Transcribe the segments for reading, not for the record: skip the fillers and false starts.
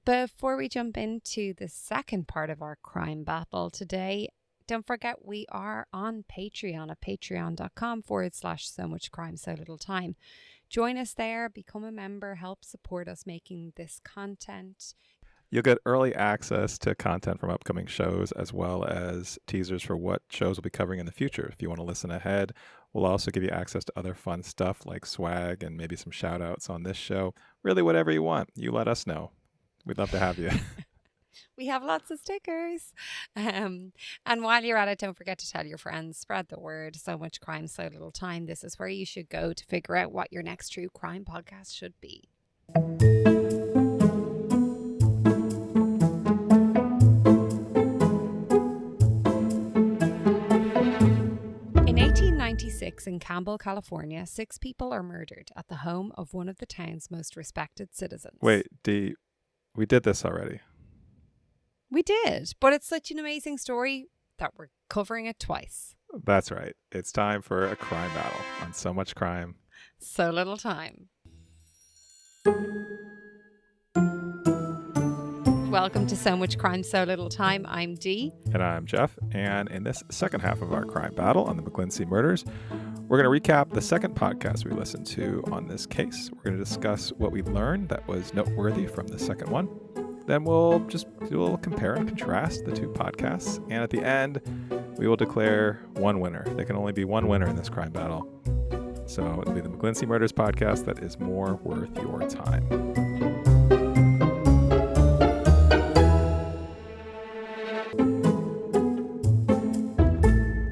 Before we jump into the second part of our crime battle today, don't forget we are on Patreon at patreon.com/so much crime, so little time. Join us there, become a member, help support us making this content. You'll get early access to content from upcoming shows, as well as teasers for what shows we'll be covering in the future. If you want to listen ahead, we'll also give you access to other fun stuff like swag and maybe some shout outs on this show. Really, whatever you want, you let us know. We'd love to have you. We have lots of stickers. And while you're at it, don't forget to tell your friends, spread the word. So much crime, so little time. This is where you should go to figure out what your next true crime podcast should be. In 1896 in Campbell, California, 6 people are murdered at the home of one of the town's most respected citizens. Wait, Dee, we did this already. We did, but it's such an amazing story that we're covering it twice. That's right. It's time for a crime battle on So Much Crime, So Little Time. Welcome to So Much Crime, So Little Time. I'm Dee. And I'm Jeff. And in this second half of our crime battle on the McGlincy murders, we're going to recap the second podcast we listened to on this case. We're going to discuss what we learned that was noteworthy from the second one. Then we'll just do a little compare and contrast the two podcasts. And at the end, we will declare one winner. There can only be one winner in this crime battle. So it'll be the McGlincy Murders podcast that is more worth your time.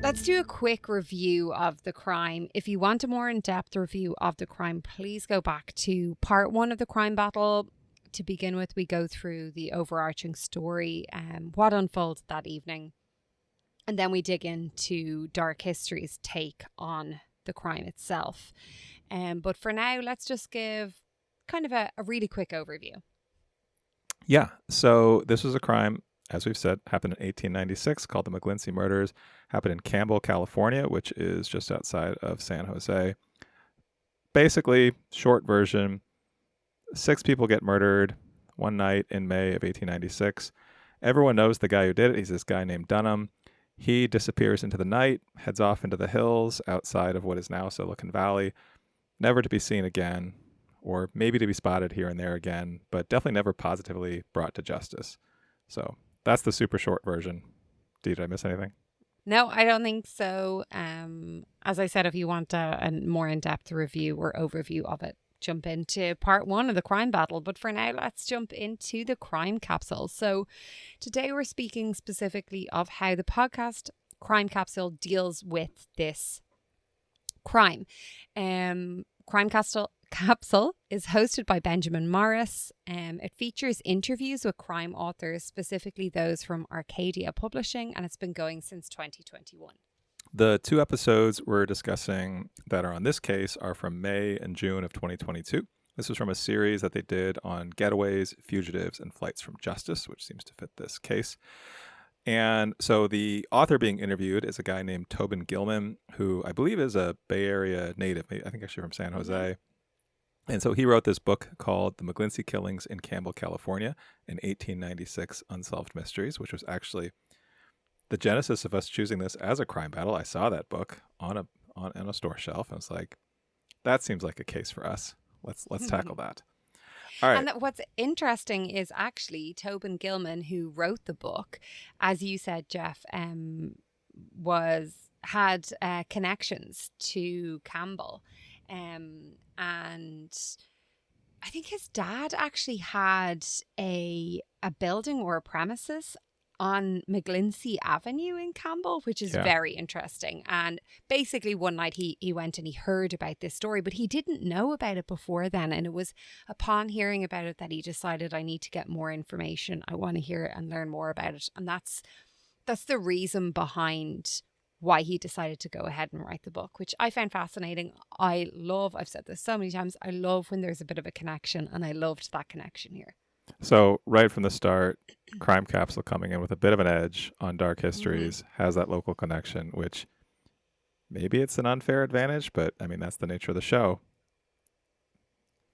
Let's do a quick review of the crime. If you want a more in-depth review of the crime, please go back to part 1 of the crime battle. To begin with, we go through the overarching story and what unfolded that evening. And then we dig into Dark History's take on the crime itself. But for now, let's just give kind of a really quick overview. Yeah, so this was a crime, as we've said, happened in 1896 called the McGlincy Murders. Happened in Campbell, California, which is just outside of San Jose. Basically, short version, 6 people get murdered one night in May of 1896. Everyone knows the guy who did it. He's this guy named Dunham. He disappears into the night, heads off into the hills outside of what is now Silicon Valley, never to be seen again, or maybe to be spotted here and there again, but definitely never positively brought to justice. So that's the super short version. Did I miss anything? No, I don't think so. As I said, if you want a more in-depth review or overview of it, jump into part 1 of the crime battle. But for now, let's jump into the crime capsule. So today we're speaking specifically of how the podcast Crime Capsule deals with this crime. Crime Capsule is hosted by Benjamin Morris. It features interviews with crime authors, specifically those from Arcadia Publishing, and it's been going since 2021. The 2 episodes we're discussing that are on this case are from May and June of 2022. This was from a series that they did on getaways, fugitives, and flights from justice, which seems to fit this case. And so the author being interviewed is a guy named Tobin Gilman, who I believe is a Bay Area native, I think actually from San Jose. And so he wrote this book called The McGlincy Killings in Campbell, California, in 1896 Unsolved Mysteries, which was actually the genesis of us choosing this as a crime battle. I saw that book on a store shelf. I was like, that seems like a case for us. Let's tackle that. All right. And what's interesting is actually Tobin Gilman, who wrote the book, as you said, Jeff, had connections to Campbell. And I think his dad actually had a building or a premises on McGlincy Avenue in Campbell, which is very interesting. And basically one night he went and he heard about this story, but he didn't know about it before then. And it was upon hearing about it that he decided, I need to get more information. I want to hear it and learn more about it. And that's the reason behind why he decided to go ahead and write the book, which I found fascinating. I've said this so many times, I love when there's a bit of a connection, and I loved that connection here. So right from the start, Crime Capsule coming in with a bit of an edge on Dark Histories has that local connection, which maybe it's an unfair advantage, but I mean, that's the nature of the show.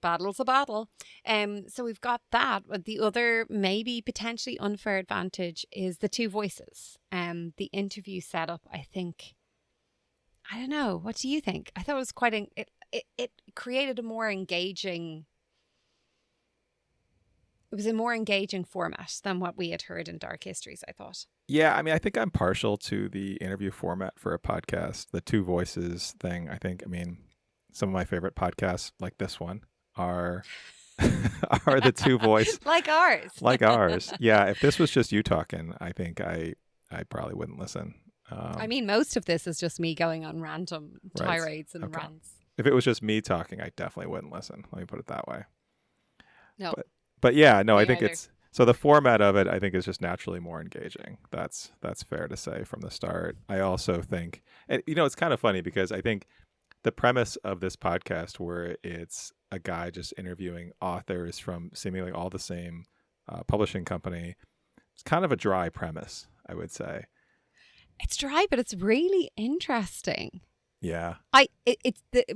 Battle's a battle. So we've got that. But the other maybe potentially unfair advantage is the two voices. The interview setup, I think. I don't know. What do you think? I thought it was quite it created a more engaging. It was a more engaging format than what we had heard in Dark Histories, I thought. Yeah, I mean, I think I'm partial to the interview format for a podcast. The two voices thing, I mean, some of my favorite podcasts, like this one, are the two voice like ours. Yeah, if this was just you talking, I think I probably wouldn't listen. I mean, most of this is just me going on random tirades and rants. If it was just me talking, I definitely wouldn't listen. Let me put it that way. No. But yeah, no, I think it's so the format of it, I think, is just naturally more engaging. That's fair to say from the start. I also think, and it's kind of funny because I think the premise of this podcast, where it's a guy just interviewing authors from seemingly all the same publishing company, it's kind of a dry premise, I would say. It's dry, but it's really interesting. Yeah.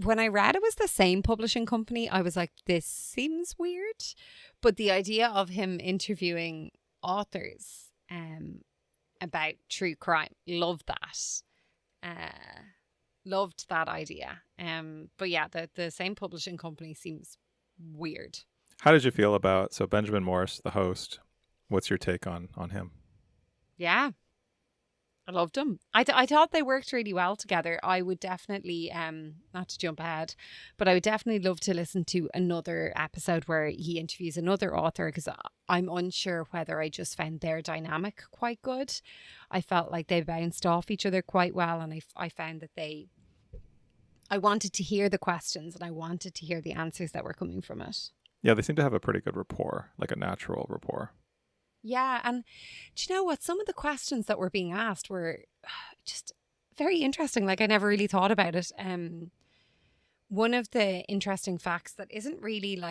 When I read it was the same publishing company, I was like, this seems weird. But the idea of him interviewing authors about true crime, loved that. Loved that idea. But yeah, the same publishing company seems weird. How did you feel about Benjamin Morris, the host? What's your take on him? Yeah. I loved them. I thought they worked really well together. I would definitely, not to jump ahead, but I would definitely love to listen to another episode where he interviews another author, because I'm unsure whether I just found their dynamic quite good. I felt like they bounced off each other quite well, and I found that I wanted to hear the questions and I wanted to hear the answers that were coming from it. Yeah, they seem to have a pretty good rapport, like a natural rapport. Yeah, and do you know what? Some of the questions that were being asked were just very interesting. Like, I never really thought about it. One of the interesting facts that isn't really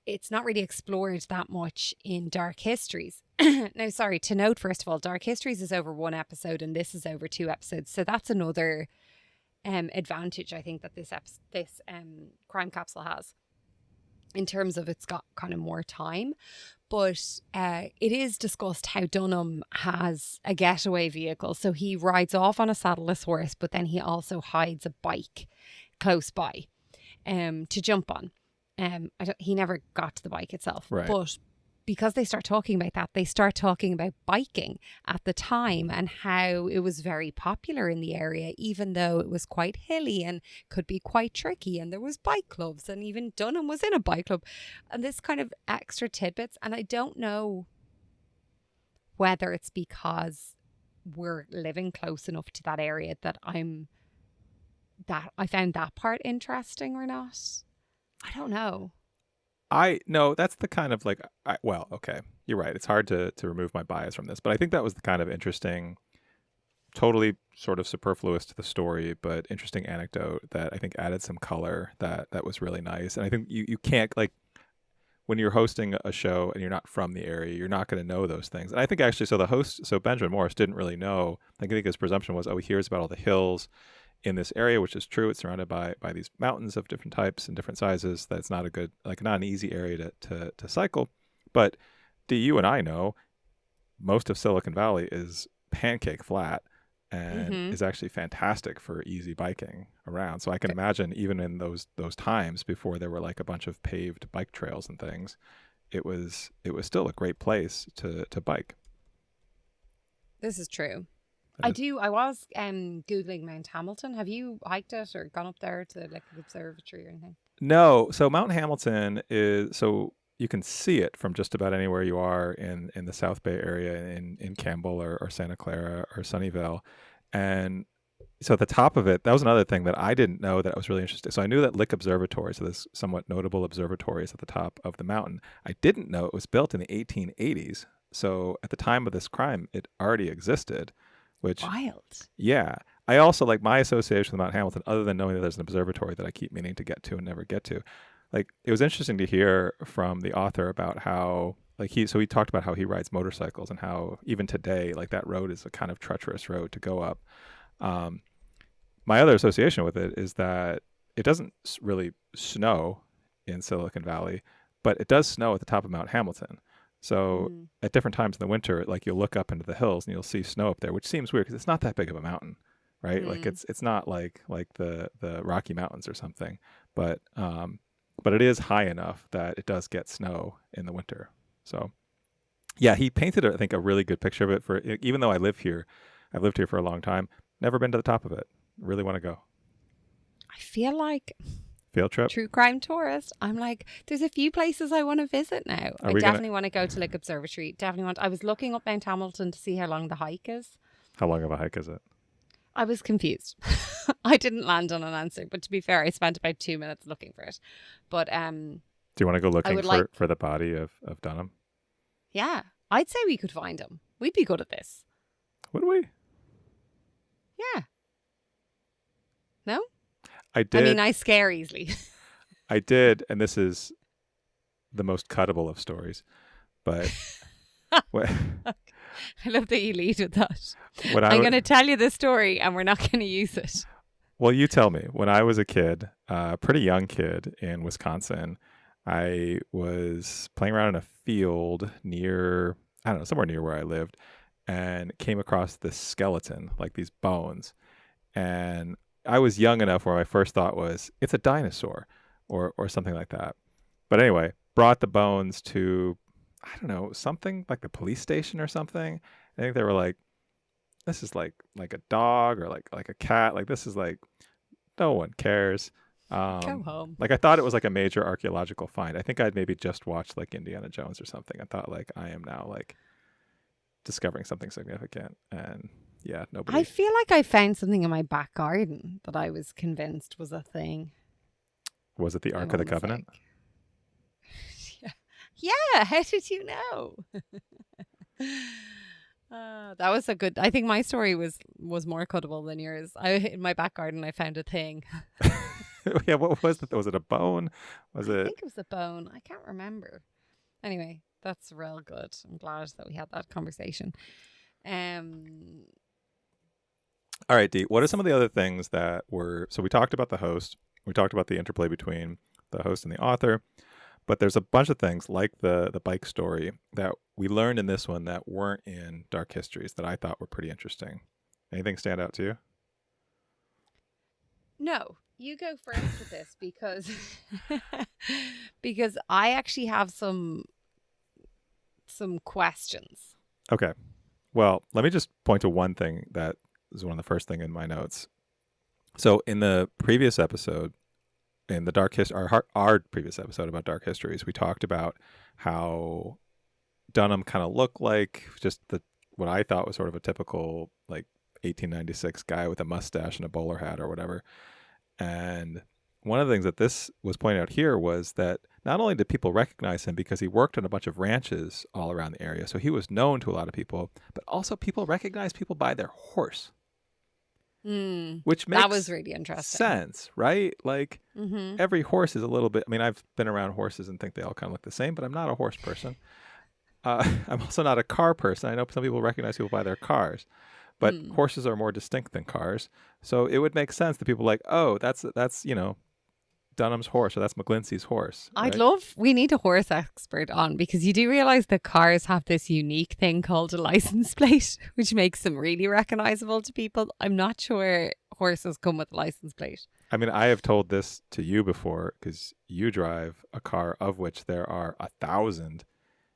it's not really explored that much in Dark Histories. No, sorry, to note, first of all, Dark Histories is over one episode and this is over 2 episodes. So that's another advantage, I think, that this Crime Capsule has, in terms of it's got kind of more time. But it is discussed how Dunham has a getaway vehicle. So he rides off on a saddleless horse, but then he also hides a bike close by to jump on. He never got to the bike itself. Right. But because they start talking about that, they start talking about biking at the time and how it was very popular in the area, even though it was quite hilly and could be quite tricky. And there was bike clubs, and even Dunham was in a bike club, and this kind of extra tidbits. And I don't know whether it's because we're living close enough to that area that I found that part interesting or not. I don't know. No, that's the kind of okay, you're right. It's hard to remove my bias from this, but I think that was the kind of interesting, totally sort of superfluous to the story, but interesting anecdote that I think added some color that was really nice. And I think you can't, when you're hosting a show and you're not from the area, you're not going to know those things. And I think actually, the host, Benjamin Morris, didn't really know. I think his presumption was, he hears about all the hills in this area, which is true. It's surrounded by these mountains of different types and different sizes. That's not a good, not an easy area to cycle. But do you and I know most of Silicon Valley is pancake flat and is actually fantastic for easy biking around. So I can imagine even in those times before there were a bunch of paved bike trails and things, it was still a great place to bike. This is true. I was Googling Mount Hamilton. Have you hiked it or gone up there to an observatory or anything? No. So Mount Hamilton is, you can see it from just about anywhere you are in the South Bay area in Campbell or Santa Clara or Sunnyvale. And so at the top of it, that was another thing that I didn't know that I was really interested. So I knew that Lick Observatory, so this somewhat notable observatory, is at the top of the mountain. I didn't know it was built in the 1880s. So at the time of this crime, it already existed. Which, wild. Yeah. I also my association with Mount Hamilton, other than knowing that there's an observatory that I keep meaning to get to and never get to. It was interesting to hear from the author about how he talked about how he rides motorcycles and how even today, that road is a kind of treacherous road to go up. My other association with it is that it doesn't really snow in Silicon Valley, but it does snow at the top of Mount Hamilton. So at different times in the winter, like you'll look up into the hills and you'll see snow up there, which seems weird because it's not that big of a mountain, right? Like it's not like the Rocky Mountains or something, but it is high enough that it does get snow in the winter. So yeah, he painted, I think, a really good picture of it. For even though I've lived here for a long time, never been to the top of it. Really want to go. I feel like field trip, true crime tourist. I'm like, there's a few places I want to visit now. I definitely want to go to like observatory. I was looking up Mount Hamilton to see how long the hike is. How long of a hike is it? I was confused. I didn't land on an answer, but to be fair, I spent about 2 minutes looking for it. But do you want to go looking for the body of Dunham? Yeah, I'd say we could find him. We'd be good at this. Would we? Yeah. No? I did. I mean, I scare easily. I did, and this is the most cuttable of stories, but I love that you lead with that. I'm going to tell you the story, and we're not going to use it. Well, you tell me. When I was a kid, a pretty young kid in Wisconsin, I was playing around in a field near, I don't know, somewhere near where I lived, and came across this skeleton, like these bones, and I was young enough where my first thought was, it's a dinosaur or something like that. But anyway, brought the bones to, I don't know, something like the police station or something. I think they were like, this is like a dog or like a cat. Like this is like, no one cares. Go home. Like I thought it was like a major archaeological find. I think I'd maybe just watched like Indiana Jones or something. I thought like I am now like discovering something significant. And yeah, nobody. I feel like I found something in my back garden that I was convinced was a thing. Was it the Ark of the Covenant? Yeah. How did you know? That was a good. I think my story was more cuttable than yours. In my back garden, I found a thing. Yeah, what was it? Was it a bone? I think it was a bone. I can't remember. Anyway, that's real good. I'm glad that we had that conversation. All right, Dee, what are some of the other things that were... So we talked about the host. We talked about the interplay between the host and the author. But there's a bunch of things like the bike story that we learned in this one that weren't in Dark Histories that I thought were pretty interesting. Anything stand out to you? No, you go first with this because I actually have some questions. Okay. Well, let me just point to one thing that is one of the first thing in my notes. So in the previous episode, in the our previous episode about Dark Histories, we talked about how Dunham kind of looked like just what I thought was sort of a typical like 1896 guy with a mustache and a bowler hat or whatever. And one of the things that this was pointed out here was that not only did people recognize him because he worked on a bunch of ranches all around the area, so he was known to a lot of people, but also people recognized people by their horse. Which makes that was really interesting sense, right? Like every horse is a little bit. I mean, I've been around horses and think they all kind of look the same, but I'm not a horse person. I'm also not a car person. I know some people recognize people by their cars, but horses are more distinct than cars. So it would make sense that people are like, oh, that's Dunham's horse, or that's McGlincy's horse. Right? We need a horse expert on, because you do realize that cars have this unique thing called a license plate, which makes them really recognizable to people. I'm not sure horses come with a license plate. I mean, I have told this to you before because you drive a car of which there are 1,000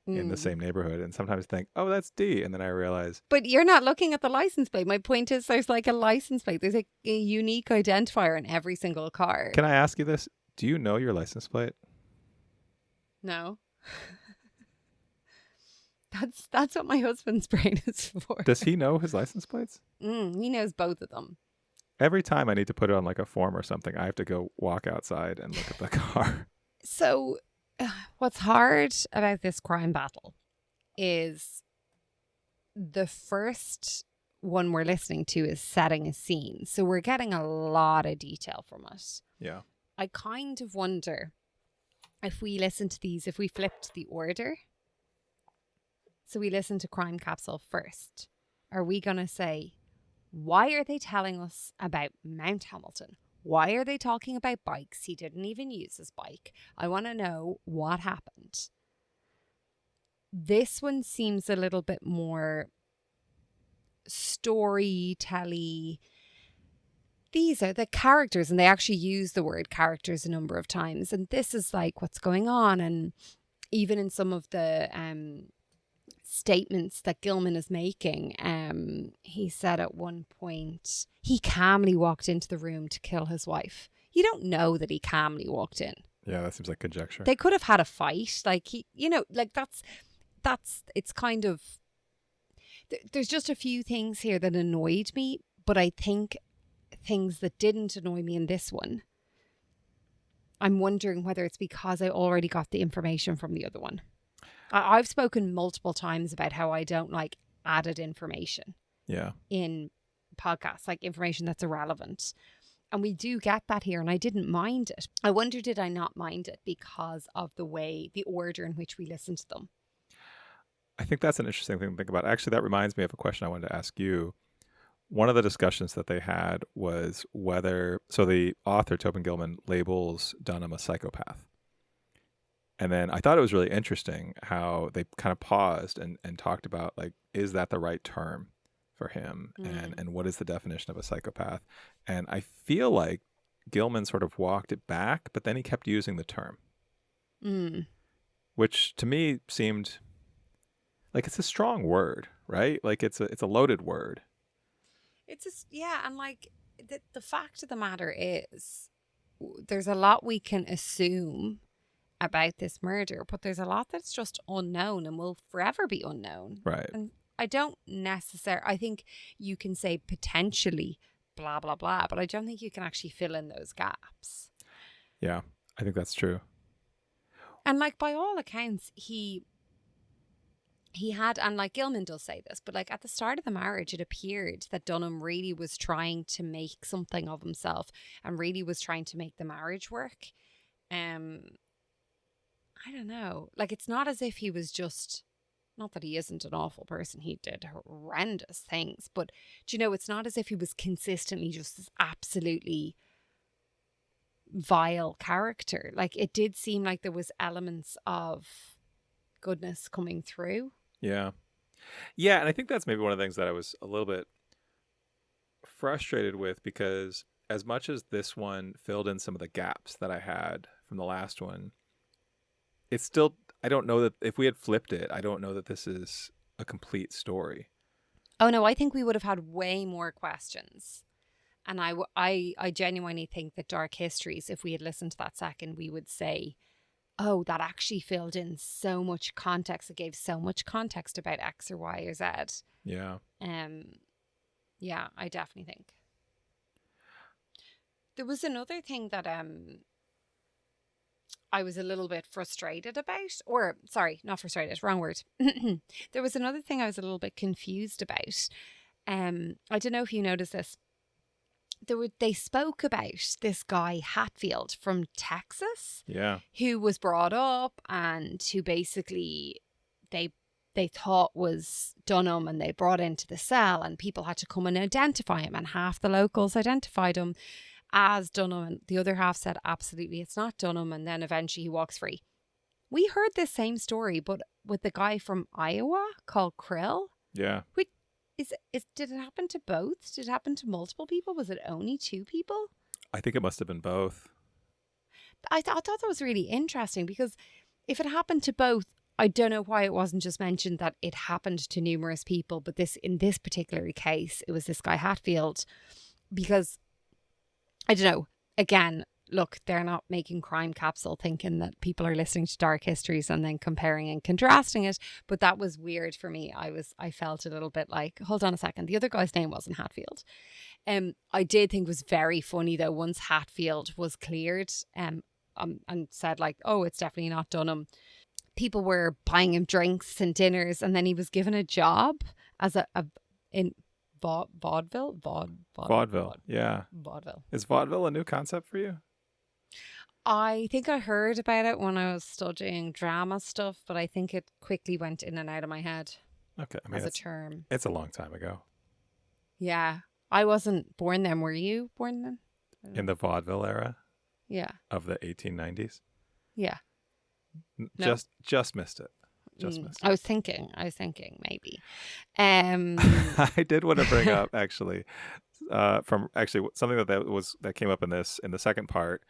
in the same neighborhood, and sometimes think, oh, that's D, and then I realize. But you're not looking at the license plate. My point is there's like a license plate. There's a unique identifier in every single car. Can I ask you this? Do you know your license plate? No. That's what my husband's brain is for. Does he know his license plates? He knows both of them. Every time I need to put it on like a form or something, I have to go walk outside and look at the car. So what's hard about this crime battle is the first one we're listening to is setting a scene. So we're getting a lot of detail from it. Yeah. I kind of wonder if we listen to these, if we flipped the order. So we listen to Crime Capsule first. Are we going to say, why are they telling us about Mount Hamilton? Why are they talking about bikes? He didn't even use his bike. I want to know what happened. This one seems a little bit more storytelling. These are the characters, and they actually use the word characters a number of times. And this is like what's going on. And even in some of the statements that Gilman is making, he said at one point he calmly walked into the room to kill his wife. You don't know that he calmly walked in. Yeah, that seems like conjecture. They could have had a fight. Like, he, you know, like that's it's kind of, there's just a few things here that annoyed me, but I think things that didn't annoy me in this one, I'm wondering whether it's because I already got the information from the other one. I've spoken multiple times about how I don't like added information. Yeah. In podcasts, like information that's irrelevant. And we do get that here, and I didn't mind it. I wonder, did I not mind it because of the order in which we listen to them? I think that's an interesting thing to think about. Actually, that reminds me of a question I wanted to ask you. One of the discussions that they had was whether, so the author, Tobin Gilman, labels Dunham a psychopath. And then I thought it was really interesting how they kind of paused and talked about, like, is that the right term for him? And what is the definition of a psychopath? And I feel like Gilman sort of walked it back, but then he kept using the term, which to me seemed like it's a strong word, right? Like it's a loaded word. And like the fact of the matter is, there's a lot we can assume about this murder, but there's a lot that's just unknown and will forever be unknown. Right. And I don't necessarily, I think you can say potentially blah, blah, blah, but I don't think you can actually fill in those gaps. Yeah, I think that's true. And like, by all accounts, he had, and like Gilman does say this, but like at the start of the marriage, it appeared that Dunham really was trying to make something of himself and really was trying to make the marriage work. I don't know. Like, it's not as if he was just, not that he isn't an awful person. He did horrendous things, but do you know, it's not as if he was consistently just this absolutely vile character. Like, it did seem like there was elements of goodness coming through. Yeah. Yeah, and I think that's maybe one of the things that I was a little bit frustrated with, because as much as this one filled in some of the gaps that I had from the last one, it's still, I don't know that if we had flipped it, I don't know that this is a complete story. Oh no, I think we would have had way more questions. And I genuinely think that Dark Histories, if we had listened to that second, we would say, oh, that actually filled in so much context. It gave so much context about X or Y or Z. Yeah. Yeah, I definitely think. There was another thing that I was a little bit frustrated about, or sorry, not frustrated, wrong word. There was another thing I was a little bit confused about. I don't know if you noticed this. They spoke about this guy Hatfield from Texas, who was brought up and who basically they thought was Dunham, and they brought into the cell, and people had to come and identify him, and half the locals identified him as Dunham, and the other half said absolutely it's not Dunham, and then eventually he walks free. We heard this same story, but with the guy from Iowa called Krill. Yeah. Which did it happen to both? Did it happen to multiple people? Was it only two people? I think it must have been both. I thought that was really interesting, because if it happened to both, I don't know why it wasn't just mentioned that it happened to numerous people, but in this particular case, it was this guy Hatfield, because I don't know. Again, look, they're not making Crime Capsule thinking that people are listening to Dark Histories and then comparing and contrasting it. But that was weird for me. I felt a little bit like, hold on a second, the other guy's name wasn't Hatfield. I did think it was very funny though, once Hatfield was cleared and said like, oh, it's definitely not Dunham. People were buying him drinks and dinners, and then he was given a job as in vaudeville. Yeah. Vaudeville. Is vaudeville a new concept for you? I think I heard about it when I was studying drama stuff, but I think it quickly went in and out of my head. Okay. I mean, as a term. It's a long time ago. Yeah. I wasn't born then. Were you born then? In the vaudeville era? Yeah. Of the 1890s? Yeah. No. Just missed it. Just missed it. I was thinking maybe. I did want to bring up actually from actually something that came up in the second part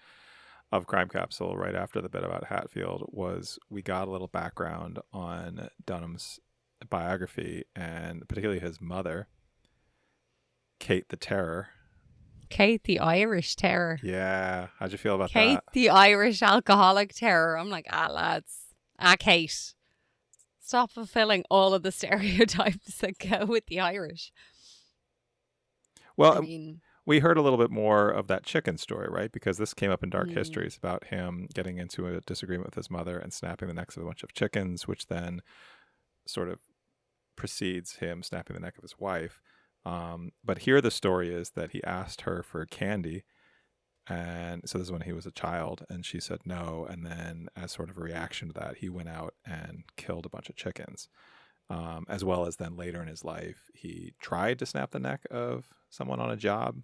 of Crime Capsule right after the bit about Hatfield was we got a little background on Dunham's biography and particularly his mother, Kate the Terror. Kate the Irish Terror. Yeah. How'd you feel about Kate that? the Irish alcoholic terror. I'm like, lads. Kate. Stop fulfilling all of the stereotypes that go with the Irish. Well, I mean, we heard a little bit more of that chicken story, right? Because this came up in Dark Histories about him getting into a disagreement with his mother and snapping the necks of a bunch of chickens, which then sort of precedes him snapping the neck of his wife. But here the story is that he asked her for candy. And so this is when he was a child and she said no. And then as sort of a reaction to that, he went out and killed a bunch of chickens. As well as then later in his life, he tried to snap the neck of someone on a job.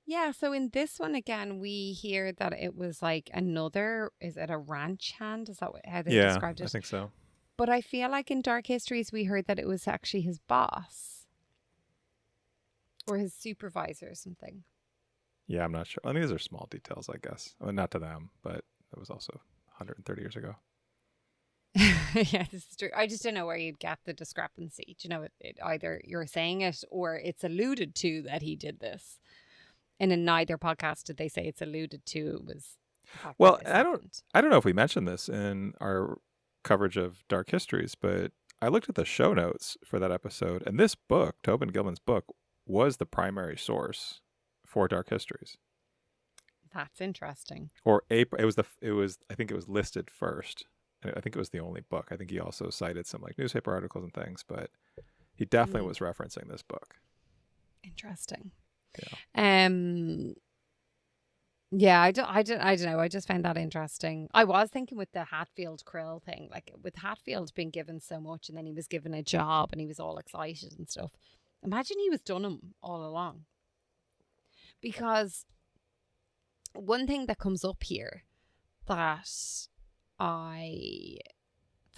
Yeah, so in this one again, we hear that it was like is it a ranch hand? Is that how they described it? I think so. But I feel like in Dark Histories, we heard that it was actually his boss or his supervisor or something. Yeah, I'm not sure. I mean, these are small details, I guess. I mean, not to them, but it was also 130 years ago. Yeah, this is true. I just don't know where you'd get the discrepancy. Do you know, either you're saying it or it's alluded to that he did this. And in neither podcast did they say it's alluded to. It was. Well, I don't know if we mentioned this in our coverage of Dark Histories, but I looked at the show notes for that episode, and this book, Tobin Gilman's book, was the primary source for Dark Histories. That's interesting. Or April. It was. I think it was listed first. I think it was the only book. I think he also cited some like newspaper articles and things, but he definitely was referencing this book. Interesting. Yeah. Yeah, I don't know. I just found that interesting. I was thinking with the Hatfield Krill thing, like with Hatfield being given so much and then he was given a job and he was all excited and stuff. Imagine he was Dunham all along. Because one thing that comes up here that I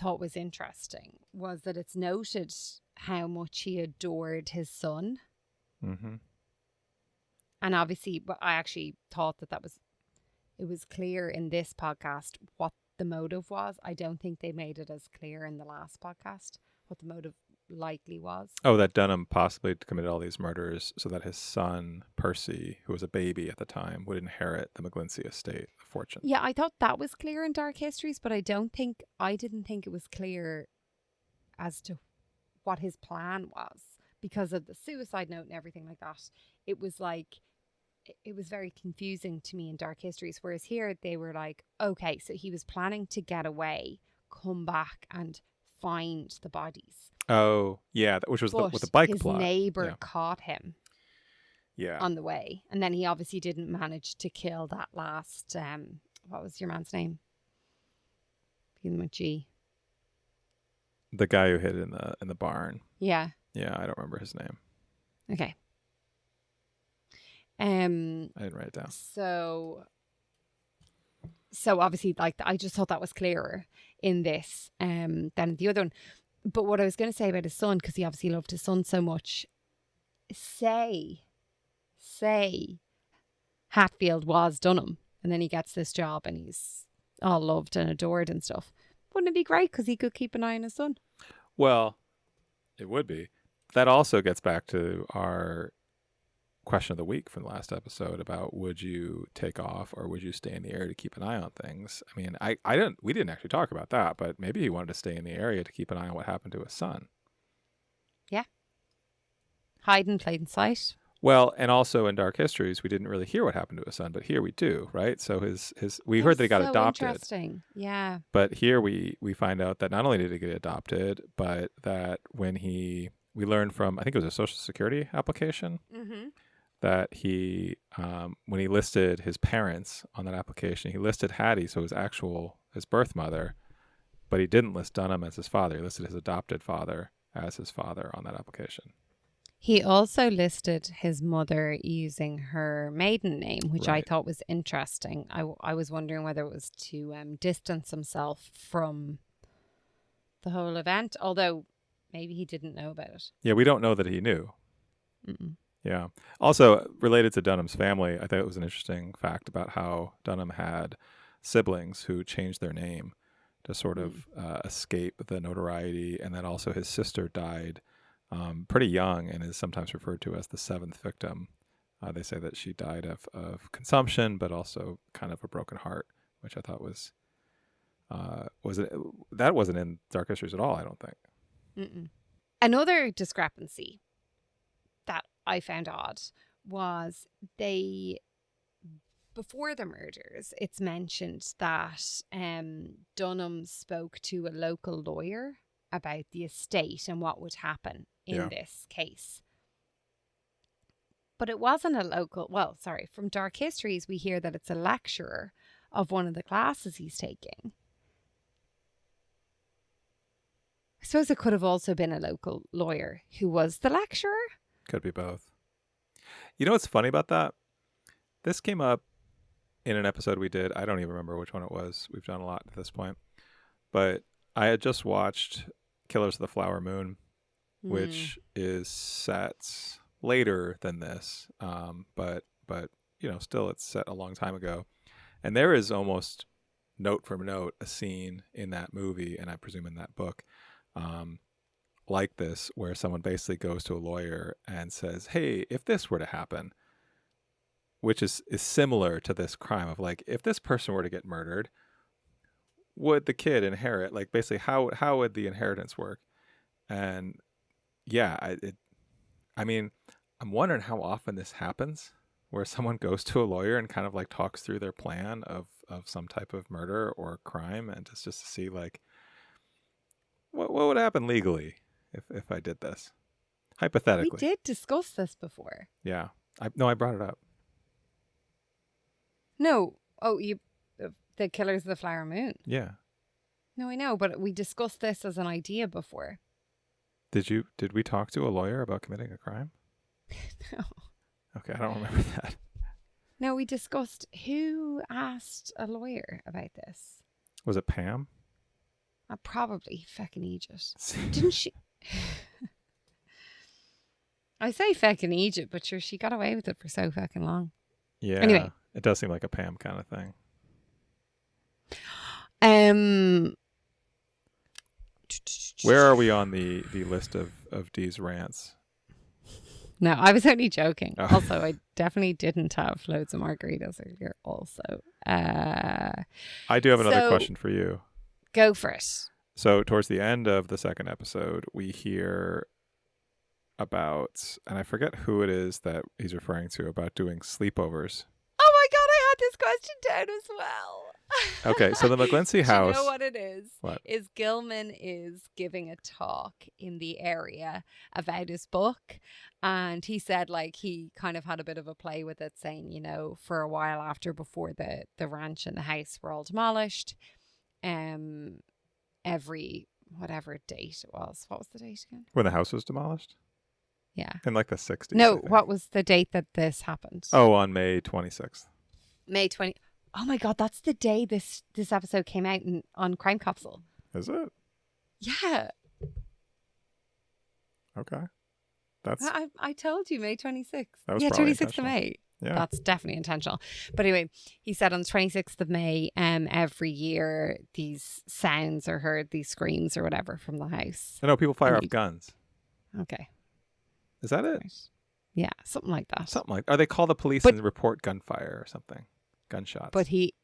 thought was interesting was that it's noted how much he adored his son. Mm-hmm. And obviously, but I actually thought that it was clear in this podcast what the motive was. I don't think they made it as clear in the last podcast what the motive likely was. Oh, that Dunham possibly committed all these murders so that his son, Percy, who was a baby at the time, would inherit the McGlincy estate, the fortune. Yeah, I thought that was clear in Dark Histories, but I didn't think it was clear as to what his plan was because of the suicide note and everything like that. It was very confusing to me in Dark Histories, whereas here they were like, okay, so he was planning to get away, come back and find the bodies. Oh, yeah, which was with the bike plot. His neighbor caught him on the way. And then he obviously didn't manage to kill that last, what was your man's name? Begin with G. The guy who hid in the barn. Yeah. Yeah, I don't remember his name. Okay. I didn't write it down. So obviously, like, I just thought that was clearer in this than the other one. But what I was going to say about his son, because he obviously loved his son so much, say Hatfield was Dunham, and then he gets this job and he's all loved and adored and stuff. Wouldn't it be great because he could keep an eye on his son? Well, it would be. That also gets back to our question of the week from the last episode about would you take off or would you stay in the area to keep an eye on things? I mean, we didn't actually talk about that, but maybe he wanted to stay in the area to keep an eye on what happened to his son. Yeah. Hide in plain sight. Well, and also in Dark Histories, we didn't really hear what happened to his son, but here we do, right? So we heard that he got adopted. Interesting. Yeah. But here we find out that not only did he get adopted, but that when we learned from, I think it was a Social Security application, that he, when he listed his parents on that application, he listed Hattie, so his birth mother, but he didn't list Dunham as his father. He listed his adopted father as his father on that application. He also listed his mother using her maiden name, which I thought was interesting. I was wondering whether it was to distance himself from the whole event, although maybe he didn't know about it. Yeah, we don't know that he knew. Mm-mm. Yeah. Also, related to Dunham's family, I thought it was an interesting fact about how Dunham had siblings who changed their name to sort of escape the notoriety. And then also his sister died pretty young and is sometimes referred to as the seventh victim. They say that she died of consumption, but also kind of a broken heart, which I thought that wasn't in Dark Histories at all, I don't think. Mm-mm. Another discrepancy that I found odd was before the murders, it's mentioned that Dunham spoke to a local lawyer about the estate and what would happen in this case. But it wasn't a local, from Dark Histories, we hear that it's a lecturer of one of the classes he's taking. I suppose it could have also been a local lawyer who was the lecturer. Could be both. You know what's funny about that? This came up in an episode we did. I don't even remember which one it was. We've done a lot at this point. But I had just watched Killers of the Flower Moon, which is set later than this. But you know, still it's set a long time ago. And there is almost note for note a scene in that movie, and I presume in that book, like this, where someone basically goes to a lawyer and says, hey, if this were to happen, which is similar to this crime of like, if this person were to get murdered, would the kid inherit? Like basically how would the inheritance work? And yeah, I mean, I'm wondering how often this happens where someone goes to a lawyer and kind of like talks through their plan of some type of murder or crime, and just to see like what would happen legally if I did this, hypothetically. We did discuss this before. Yeah. I brought it up. No. Oh, the Killers of the Flower Moon. Yeah. No, I know, but we discussed this as an idea before. Did we talk to a lawyer about committing a crime? No. Okay, I don't remember that. No, we discussed who asked a lawyer about this. Was it Pam? Probably feckin' Egypt. Didn't she? I say feckin' Egypt, but sure, she got away with it for so fucking long. Yeah. Anyway. It does seem like a Pam kind of thing. Where are we on the list of Dee's rants? No, I was only joking. Oh. Also, I definitely didn't have loads of margaritas earlier also. I do have another question for you. Go for it. So towards the end of the second episode, we hear about, and I forget who it is that he's referring to, about doing sleepovers. Oh my God, I had this question down as well. Okay, so the McGlincy house. Do you know what it is? What? Is Gilman is giving a talk in the area about his book. And he said like he kind of had a bit of a play with it, saying, you know, for a while before the ranch and the house were all demolished, every whatever date it was. What was the date again? When the house was demolished? Yeah. In like the 60s. No, what was the date that this happened? Oh, on May 26th. May 20. Oh my God, that's the day this episode came out on Crime Capsule. Is it? Yeah. Okay. That's. I told you May 26th. That was 26th of May. Yeah. That's definitely intentional. But anyway, he said on the 26th of May, every year these sounds are heard, these screams or whatever from the house. I know people fire off guns. Okay. Is that it? Right. Yeah, something like that. Or they call the police and report gunfire or something. Gunshots. But he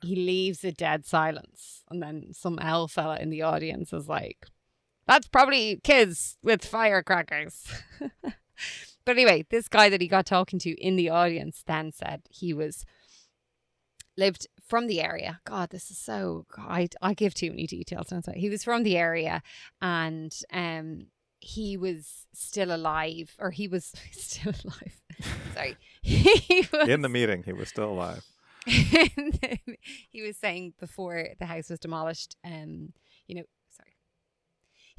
leaves a dead silence, and then some L fella in the audience is like, "That's probably kids with firecrackers." But anyway, this guy that he got talking to in the audience then said he lived from the area. God, this is so. I give too many details. Don't I? He was from the area, and he was still alive, or he was still alive. Sorry. He was, in the meeting, he was still alive. He was saying before the house was demolished,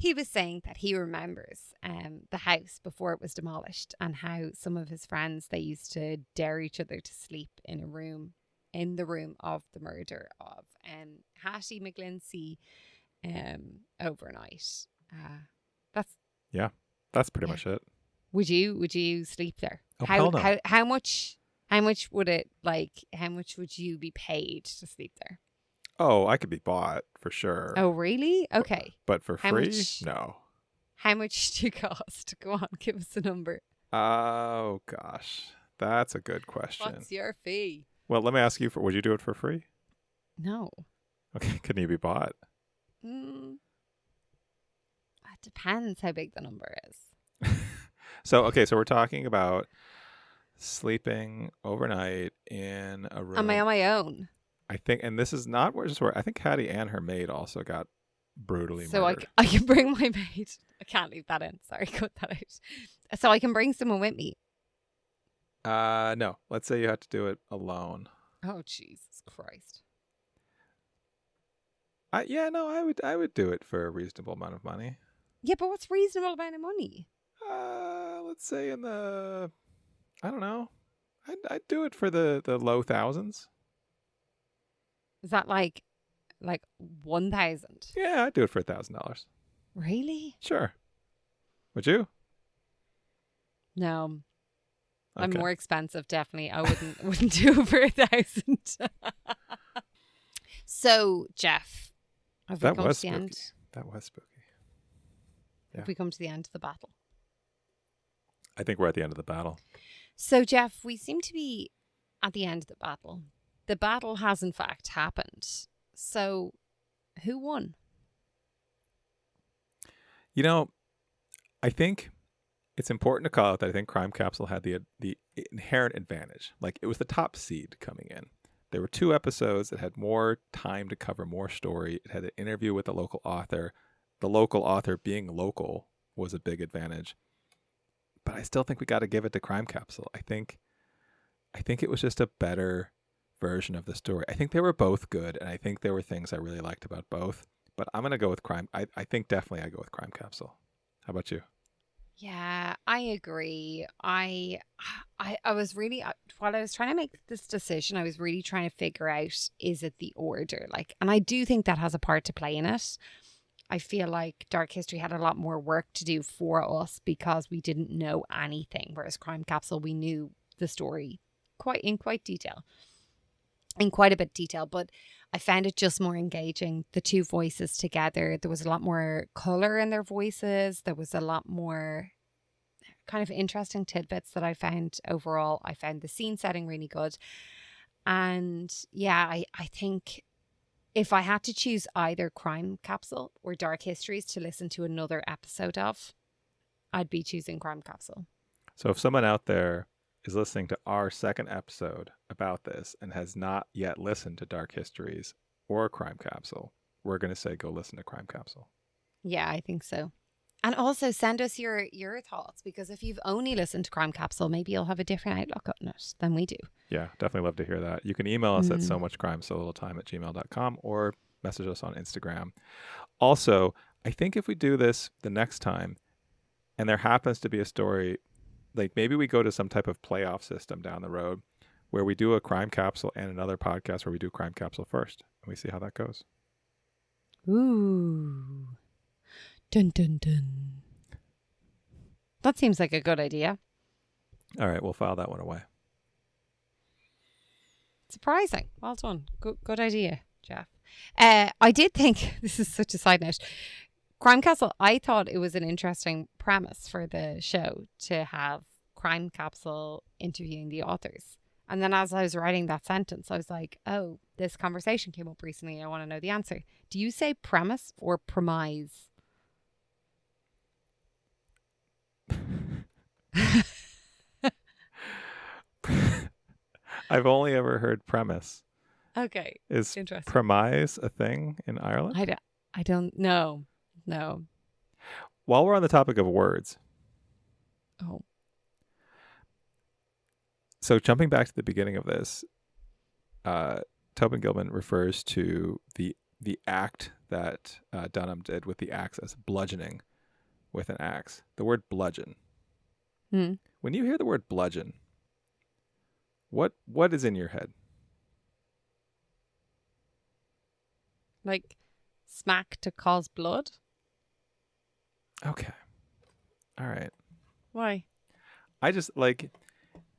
he was saying that he remembers the house before it was demolished and how some of his friends, they used to dare each other to sleep in the room of the murder of Hattie McGlincy overnight. That's pretty much it. Would you sleep there? Oh, hell no. How much would it how much would you be paid to sleep there? Oh, I could be bought for sure. Oh, really? Okay. But for free? No. How much do you cost? Go on, give us a number. Oh, gosh. That's a good question. What's your fee? Well, let me ask you, would you do it for free? No. Okay, can you be bought? It depends how big the number is. So we're talking about sleeping overnight in a room. Am I on my own? I think, and this is not just where I think Hattie and her maid also got brutally murdered. So I can bring my maid. I can't leave that in. Sorry, cut that out. So I can bring someone with me. No. Let's say you had to do it alone. Oh, Jesus Christ. I would do it for a reasonable amount of money. Yeah, but what's reasonable amount of money? Let's say in the, I don't know. I'd do it for the low thousands. Is that like 1,000? Yeah, I'd do it for $1,000. Really? Sure. Would you? No. Okay. I'm more expensive, definitely. I wouldn't do it for 1,000. So, Jeff, have we come to the end? That was spooky. Yeah. Have we come to the end of the battle? I think we're at the end of the battle. So, Jeff, we seem to be at the end of the battle. The battle has, in fact, happened. So, who won? You know, I think it's important to call out that I think Crime Capsule had the inherent advantage. Like, it was the top seed coming in. There were 2 episodes that had more time to cover more story. It had an interview with a local author. The local author being local was a big advantage. But I still think we got to give it to Crime Capsule. I think it was just a better version of the story. I think they were both good, and I think there were things I really liked about both. But I'm going to go with Crime. I think definitely I go with Crime Capsule. How about you? Yeah, I agree. I was really, while I was trying to make this decision, I was really trying to figure out, is it the order? And I do think that has a part to play in it. I feel like Dark History had a lot more work to do for us because we didn't know anything, whereas Crime Capsule, we knew the story in quite a bit of detail, but I found it just more engaging. The 2 voices together, there was a lot more color in their voices. There was a lot more kind of interesting tidbits that I found overall. I found the scene setting really good. And yeah, I think if I had to choose either Crime Capsule or Dark Histories to listen to another episode of, I'd be choosing Crime Capsule. So if someone out there is listening to our second episode about this and has not yet listened to Dark Histories or Crime Capsule, we're going to say go listen to Crime Capsule. Yeah, I think so. And also send us your thoughts, because if you've only listened to Crime Capsule, maybe you'll have a different outlook on it than we do. Yeah, definitely love to hear that. You can email us at somuchcrime@gmail.com or message us on Instagram. Also, I think if we do this the next time and there happens to be a story, like maybe we go to some type of playoff system down the road where we do a Crime Capsule and another podcast where we do Crime Capsule first, and we see how that goes. Ooh. Dun, dun, dun. That seems like a good idea. All right, we'll file that one away. Surprising. Well done. Good idea, Jeff. I did think, this is such a side note, Crime Castle, I thought it was an interesting premise for the show to have Crime Capsule interviewing the authors. And then as I was writing that sentence, I was like, oh, this conversation came up recently. I want to know the answer. Do you say premise or premise? I've only ever heard premise. Okay. Is interesting. premise a thing in Ireland? I don't know. No. While we're on the topic of words. Oh. So jumping back to the beginning of this, Tobin Gilman refers to the the act that Dunham did with the axe as bludgeoning with an axe. The word bludgeon. When you hear the word bludgeon, what is in your head? Like smack to cause blood? Okay. All right. Why? I just like,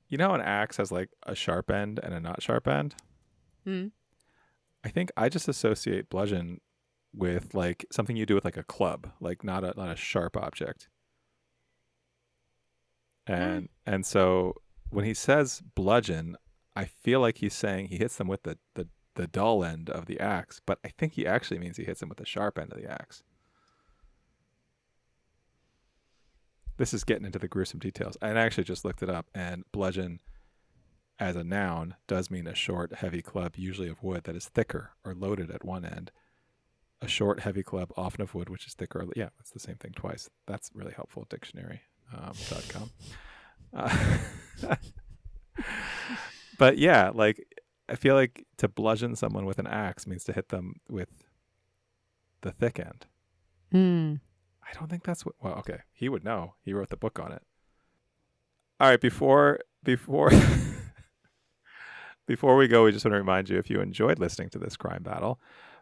you know, an axe has like a sharp end and a not sharp end. I think I just associate bludgeon with like something you do with like a club, like not a sharp object. And so when he says bludgeon, I feel like he's saying he hits them with the dull end of the axe, but I think he actually means he hits them with the sharp end of the axe. This is getting into the gruesome details. I actually just looked it up, and bludgeon as a noun does mean a short, heavy club, usually of wood, that is thicker or loaded at one end. A short, heavy club, often of wood, which is thicker. Yeah, that's the same thing twice. That's really helpful. Dictionary.com. But yeah, like I feel like to bludgeon someone with an axe means to hit them with the thick end. I don't think that's what. Well, okay, he would know. He wrote the book on it. All right, before before we go, we just want to remind you, if you enjoyed listening to this crime battle,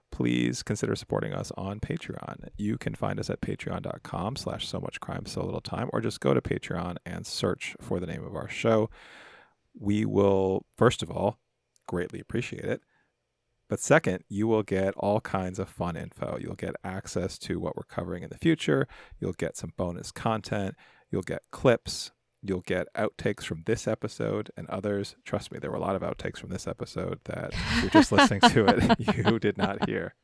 please consider supporting us on Patreon. You can find us at patreon.com/so-much-crime-so-little-time, or just go to Patreon and search for the name of our show. We will, first of all, greatly appreciate it. But second, you will get all kinds of fun info. You'll get access to what we're covering in the future. You'll get some bonus content. You'll get clips. You'll get outtakes from this episode and others. Trust me, there were a lot of outtakes from this episode that if you're just listening to it, you did not hear.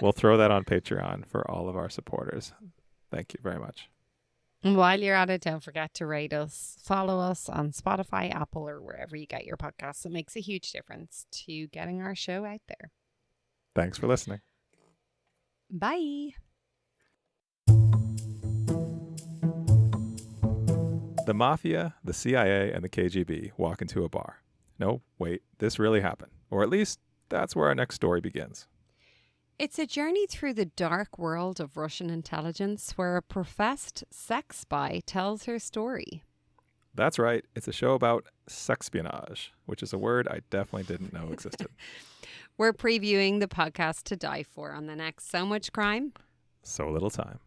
We'll throw that on Patreon for all of our supporters. Thank you very much. And while you're at it, don't forget to rate us, follow us on Spotify, Apple, or wherever you get your podcasts. It makes a huge difference to getting our show out there. Thanks for listening. Bye. The Mafia, the CIA, and the KGB walk into a bar. No, wait, this really happened. Or at least that's where our next story begins. It's a journey through the dark world of Russian intelligence where a professed sex spy tells her story. That's right. It's a show about sexpionage, which is a word I definitely didn't know existed. We're previewing the podcast to die for on the next So Much Crime, So Little Time.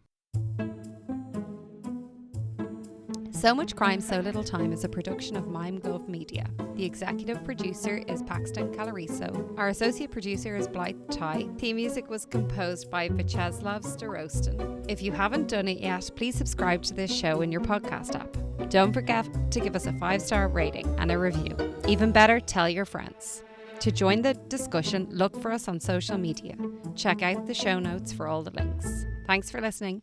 So Much Crime, So Little Time is a production of MimeGov Media. The executive producer is Paxton Calariso. Our associate producer is Blythe Ty. Theme music was composed by Vyacheslav Starostin. If you haven't done it yet, please subscribe to this show in your podcast app. Don't forget to give us a 5-star rating and a review. Even better, tell your friends. To join the discussion, look for us on social media. Check out the show notes for all the links. Thanks for listening.